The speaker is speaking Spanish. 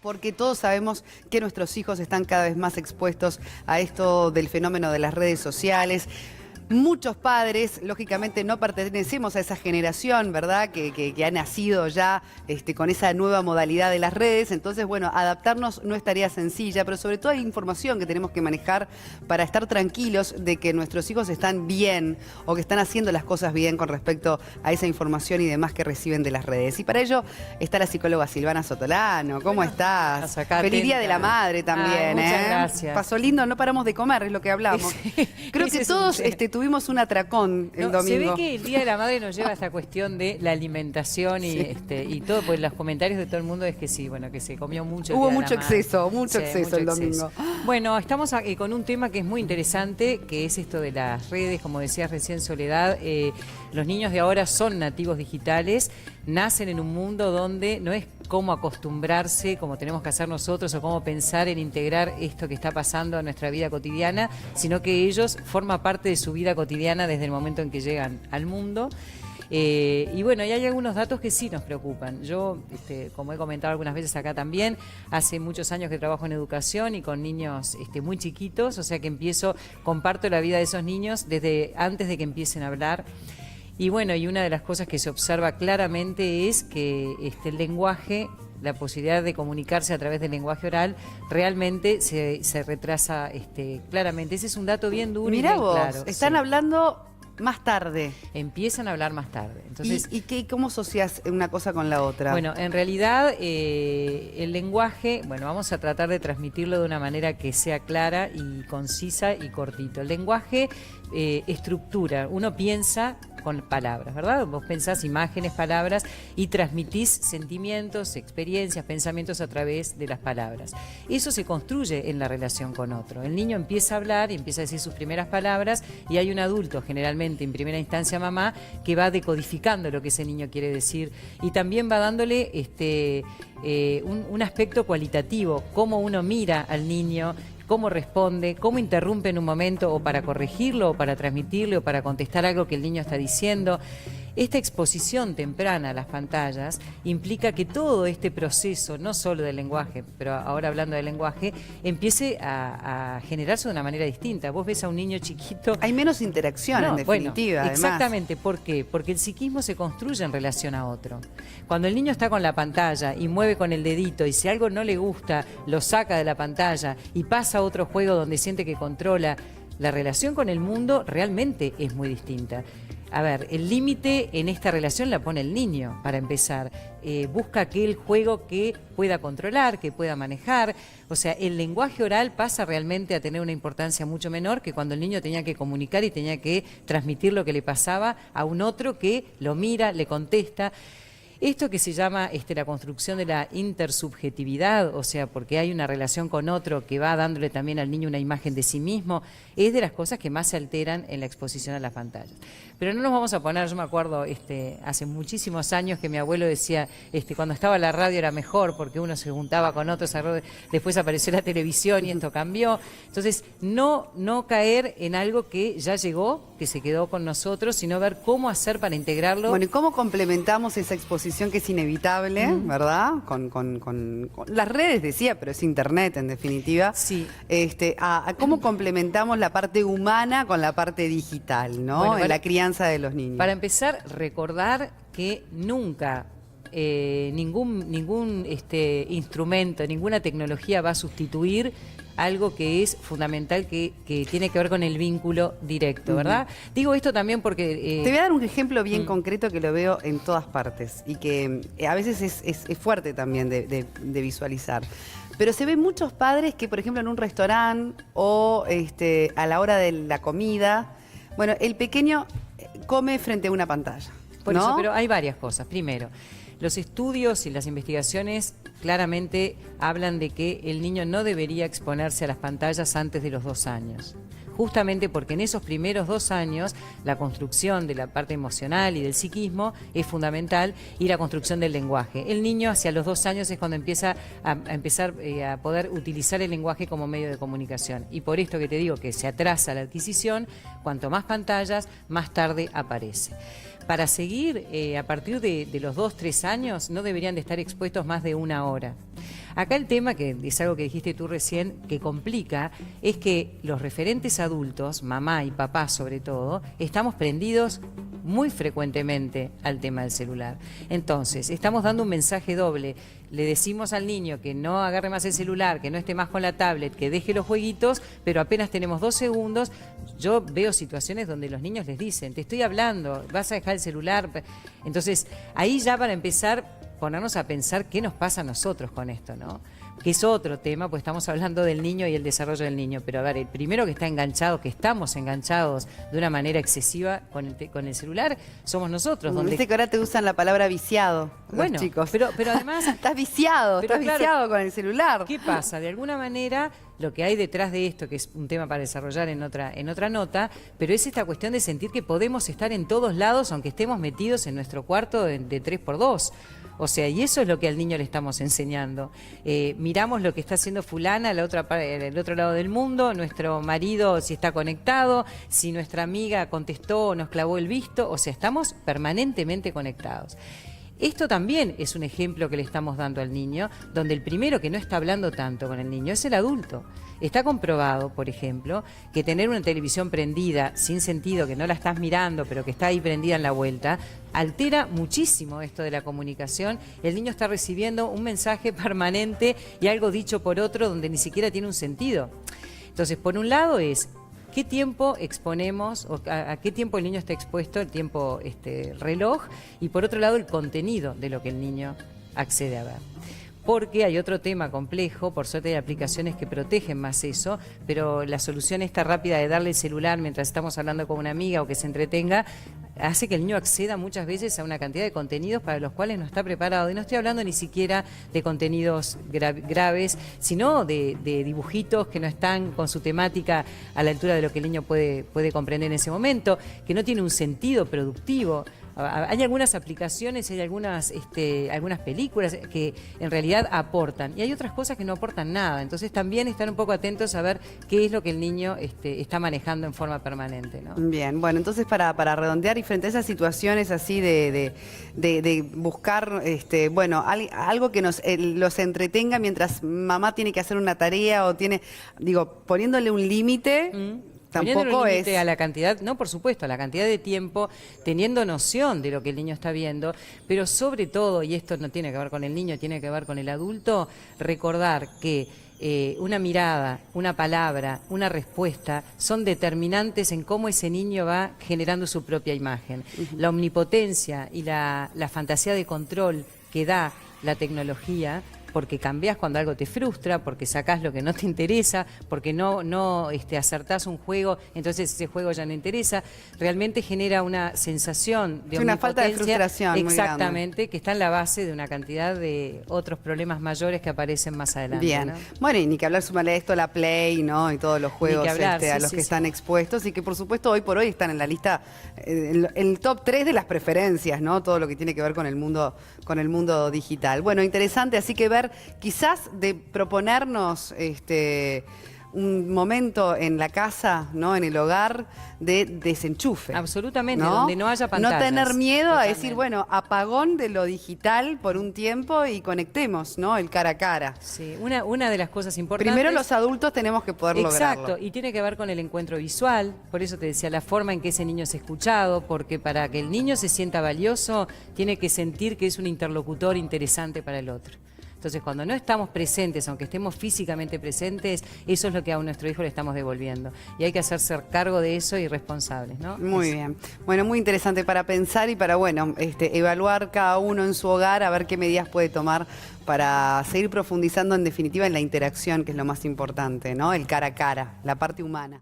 porque todos sabemos que nuestros hijos están cada vez más expuestos a esto del fenómeno de las redes sociales. Muchos padres, lógicamente, no pertenecemos a esa generación, ¿verdad?, que ha nacido ya con esa nueva modalidad de las redes. Entonces, bueno, adaptarnos no es tarea sencilla, pero sobre todo hay información que tenemos que manejar para estar tranquilos de que nuestros hijos están bien o que están haciendo las cosas bien con respecto a esa información y demás que reciben de las redes. Y para ello está la psicóloga Silvana Sotolano. ¿Cómo estás? Feliz Día de la Madre también. Muchas gracias. Pasó lindo, no paramos de comer, es lo que hablamos. Creo que todos tuvimos un atracón el domingo. Se ve que el Día de la Madre nos lleva a esta cuestión de la alimentación y todo, pues los comentarios de todo el mundo es que sí, bueno, que se comió mucho. Hubo mucho exceso el domingo. Bueno, estamos con un tema que es muy interesante, que es esto de las redes, como decías recién, Soledad. Los niños de ahora son nativos digitales, nacen en un mundo donde no es cómo acostumbrarse, como tenemos que hacer nosotros, o cómo pensar en integrar esto que está pasando a nuestra vida cotidiana, sino que ellos forman parte de su vida cotidiana desde el momento en que llegan al mundo. Y bueno, y hay algunos datos que sí nos preocupan. Yo, como he comentado algunas veces acá también, hace muchos años que trabajo en educación y con niños muy chiquitos, o sea que comparto la vida de esos niños desde antes de que empiecen a hablar. Y bueno, y una de las cosas que se observa claramente es que el lenguaje, la posibilidad de comunicarse a través del lenguaje oral, realmente se retrasa claramente. Ese es un dato bien duro. Mirá y bien vos, claro. están hablando más tarde. Empiezan a hablar más tarde. Entonces, ¿Y cómo asocias una cosa con la otra? Bueno, en realidad el lenguaje, bueno, vamos a tratar de transmitirlo de una manera que sea clara y concisa y cortito. El lenguaje estructura, uno piensa con palabras, ¿verdad? Vos pensás imágenes, palabras y transmitís sentimientos, experiencias, pensamientos a través de las palabras. Eso se construye en la relación con otro. El niño empieza a hablar y empieza a decir sus primeras palabras y hay un adulto, generalmente en primera instancia mamá, que va decodificando lo que ese niño quiere decir y también va dándole un aspecto cualitativo, cómo uno mira al niño, cómo responde, cómo interrumpe en un momento o para corregirlo o para transmitirle o para contestar algo que el niño está diciendo. Esta exposición temprana a las pantallas implica que todo este proceso, no solo del lenguaje, pero ahora hablando del lenguaje, empiece a generarse de una manera distinta. Vos ves a un niño chiquito... Hay menos interacción, en definitiva, además. Exactamente. ¿Por qué? Porque el psiquismo se construye en relación a otro. Cuando el niño está con la pantalla y mueve con el dedito y si algo no le gusta, lo saca de la pantalla y pasa a otro juego donde siente que controla, la relación con el mundo realmente es muy distinta. A ver, el límite en esta relación la pone el niño, para empezar. Busca aquel juego que pueda controlar, que pueda manejar. O sea, el lenguaje oral pasa realmente a tener una importancia mucho menor que cuando el niño tenía que comunicar y tenía que transmitir lo que le pasaba a un otro que lo mira, le contesta. Esto que se llama la construcción de la intersubjetividad, o sea, porque hay una relación con otro que va dándole también al niño una imagen de sí mismo, es de las cosas que más se alteran en la exposición a las pantallas. Pero no nos vamos a poner, yo me acuerdo hace muchísimos años que mi abuelo decía, cuando estaba la radio era mejor porque uno se juntaba con otros, después apareció la televisión y esto cambió. Entonces, no caer en algo que ya llegó, que se quedó con nosotros, sino ver cómo hacer para integrarlo. Bueno, ¿y cómo complementamos esa exposición que es inevitable, verdad? Con las redes, decía, pero es internet en definitiva. Sí. A cómo complementamos la parte humana con la parte digital, ¿no? Bueno, en la crianza de los niños. Para empezar, recordar que nunca ningún instrumento, ninguna tecnología va a sustituir algo que es fundamental, que tiene que ver con el vínculo directo, ¿verdad? Digo esto también porque... Te voy a dar un ejemplo bien concreto que lo veo en todas partes y que a veces es fuerte también de visualizar. Pero se ven muchos padres que, por ejemplo, en un restaurante o a la hora de la comida, bueno, el pequeño come frente a una pantalla, ¿no? Por eso, pero hay varias cosas. Primero, los estudios y las investigaciones claramente hablan de que el niño no debería exponerse a las pantallas antes de los 2 años. Justamente porque en esos primeros 2 años la construcción de la parte emocional y del psiquismo es fundamental y la construcción del lenguaje. El niño hacia los 2 años es cuando empieza a poder utilizar el lenguaje como medio de comunicación. Y por esto que te digo que se atrasa la adquisición, cuanto más pantallas, más tarde aparece. Para seguir, a partir de los 2, 3 años, no deberían de estar expuestos más de 1 hora. Acá el tema, que es algo que dijiste tú recién, que complica, es que los referentes adultos, mamá y papá sobre todo, estamos prendidos muy frecuentemente al tema del celular. Entonces, estamos dando un mensaje doble. Le decimos al niño que no agarre más el celular, que no esté más con la tablet, que deje los jueguitos, pero apenas tenemos 2 segundos. Yo veo situaciones donde los niños les dicen, te estoy hablando, vas a dejar el celular. Entonces, ahí ya para empezar, ponernos a pensar qué nos pasa a nosotros con esto, ¿no? Que es otro tema, pues estamos hablando del niño y el desarrollo del niño, pero a ver, el primero que está enganchado, que estamos enganchados de una manera excesiva con el celular, somos nosotros. Viste que ahora te usan la palabra viciado, bueno, los chicos. pero además... estás viciado, pero estás claro, viciado con el celular. ¿Qué pasa? De alguna manera, lo que hay detrás de esto, que es un tema para desarrollar en otra nota, pero es esta cuestión de sentir que podemos estar en todos lados, aunque estemos metidos en nuestro cuarto de 3x2. O sea, y eso es lo que al niño le estamos enseñando. Miramos lo que está haciendo fulana el otro lado del mundo, nuestro marido si está conectado, si nuestra amiga contestó o nos clavó el visto, o sea, estamos permanentemente conectados. Esto también es un ejemplo que le estamos dando al niño, donde el primero que no está hablando tanto con el niño es el adulto. Está comprobado, por ejemplo, que tener una televisión prendida, sin sentido, que no la estás mirando, pero que está ahí prendida en la vuelta, altera muchísimo esto de la comunicación. El niño está recibiendo un mensaje permanente y algo dicho por otro donde ni siquiera tiene un sentido. Entonces, por un lado es... ¿qué tiempo exponemos, o a qué tiempo el niño está expuesto, el tiempo reloj? Y por otro lado, el contenido de lo que el niño accede a ver. Porque hay otro tema complejo, por suerte hay aplicaciones que protegen más eso, pero la solución esta rápida de darle el celular mientras estamos hablando con una amiga o que se entretenga, hace que el niño acceda muchas veces a una cantidad de contenidos para los cuales no está preparado. Y no estoy hablando ni siquiera de contenidos graves, sino de dibujitos que no están con su temática a la altura de lo que el niño puede comprender en ese momento, que no tiene un sentido productivo. Hay algunas aplicaciones, hay algunas películas que en realidad aportan y hay otras cosas que no aportan nada. Entonces también estar un poco atentos a ver qué es lo que el niño está manejando en forma permanente, ¿no? Bien, bueno, entonces para redondear y frente a esas situaciones así de buscar, bueno, algo que los entretenga mientras mamá tiene que hacer una tarea o poniéndole un límite. Tampoco es a la cantidad, no, por supuesto, a la cantidad de tiempo, teniendo noción de lo que el niño está viendo, pero sobre todo, y esto no tiene que ver con el niño, tiene que ver con el adulto, recordar que una mirada, una palabra, una respuesta son determinantes en cómo ese niño va generando su propia imagen. La omnipotencia y la fantasía de control que da la tecnología, porque cambiás cuando algo te frustra, porque sacás lo que no te interesa, porque no acertás un juego, entonces ese juego ya no interesa, realmente genera una sensación de una falta de frustración muy exactamente, grande, que está en la base de una cantidad de otros problemas mayores que aparecen más adelante. Bien, ¿no? Bueno, y ni que hablar, sumarle a esto la Play, ¿no? Y todos los juegos a los que están expuestos y que por supuesto hoy por hoy están en la lista, el top 3 de las preferencias, ¿no? Todo lo que tiene que ver con el mundo digital. Bueno, interesante, así que quizás de proponernos un momento en la casa, ¿no? En el hogar de desenchufe. Absolutamente, ¿no? Donde no haya pantallas. No tener miedo a decir, bueno, apagón de lo digital por un tiempo y conectemos, ¿no? El cara a cara. Sí, una de las cosas importantes... Primero los adultos tenemos que poder lograrlo. Exacto, y tiene que ver con el encuentro visual, por eso te decía, la forma en que ese niño es escuchado, porque para que el niño se sienta valioso, tiene que sentir que es un interlocutor interesante para el otro. Entonces, cuando no estamos presentes, aunque estemos físicamente presentes, eso es lo que a nuestro hijo le estamos devolviendo. Y hay que hacerse cargo de eso y responsables, ¿no? Muy bien. Bueno, muy interesante para pensar y para, bueno, evaluar cada uno en su hogar, a ver qué medidas puede tomar para seguir profundizando, en definitiva, en la interacción, que es lo más importante, ¿no? El cara a cara, la parte humana.